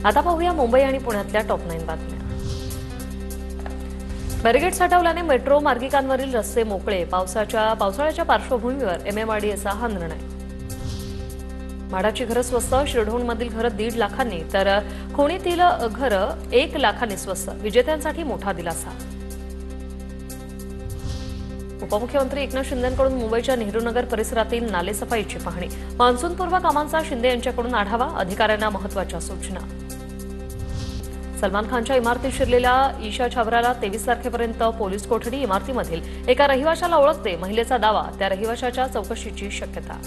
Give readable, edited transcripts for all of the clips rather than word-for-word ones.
आता पाहूया मुंबई आणि पुण्यातल्या टॉप 9 बातम्या। बॅरिगेड्स हटवल्याने मेट्रो मार्गिकांवरील रस्ते मोकळे। पावसाळ्याच्या पार्श्वभूमीवर एमएमआरडीएचा हा निर्णय। म्हाडाची घरं स्वस्त, शिरढोणमधील घरं 1.5 लाखांनी तर खोणीतील घरं 1 लाखांनी स्वस्त। विजेत्यांसाठी मोठा दिलासा। उपमुख्यमंत्री एकनाथ शिंदेंकडून मुंबईच्या नेहरूनगर परिसरातील नालेसफाईची पाहणी। मान्सूनपूर्व कामांचा शिंदे यांच्याकडून आढावा। अधिकाऱ्यांना महत्त्वाच्या सूचना। सलमान खानच्या इमारतीत शिरलेल्या ईशा छाबराला 23 तारखेपर्यंत पोलीस कोठडी। इमारतीमधील एका रहिवाशाला ओळखते। महिलेचा दावा, त्या रहिवाशाच्या चौकशीची शक्यता।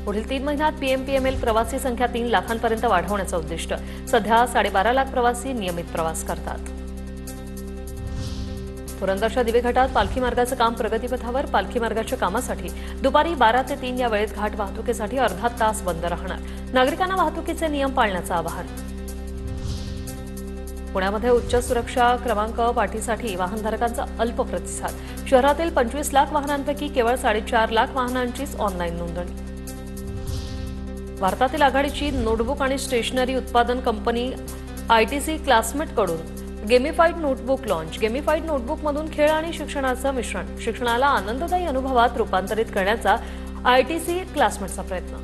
पुढील 3 महिन्यात पीएमपीएमएल प्रवासी संख्या 3 लाखांपर्यंत वाढवण्याचं उद्दिष्ट। सध्या 12.5 लाख प्रवासी नियमित प्रवास करतात। पुरंदरच्या दिवे घाटात पालखी मार्गाचं काम प्रगतीपथावर। पालखी मार्गाच्या कामासाठी दुपारी 12 ते 3 या वेळेत घाट वाहतुकीसाठी अर्धा तास बंद राहणार। नागरिकांना वाहतुकीचे नियम पाळण्याचं आवाहन। पुण्यामध्ये उच्च सुरक्षा क्रमांक पाठीसाठी वाहनधारकांचा अल्प प्रतिसाद। शहरातील 25 लाख वाहनांपैकी केवळ 4.5 लाख वाहनांचीच ऑनलाईन नोंदणी। भारतातील आघाडीची नोटबुक आणि स्टेशनरी उत्पादन कंपनी आयटीसी क्लासमेटकडून गेमिफाईड नोटबुक लॉन्च। गेमिफाईड नोटबुकमधून खेळ आणि शिक्षणाचं मिश्रण। शिक्षणाला आनंददायी अनुभवात रूपांतरित करण्याचा आयटीसी क्लासमेटचा प्रयत्न।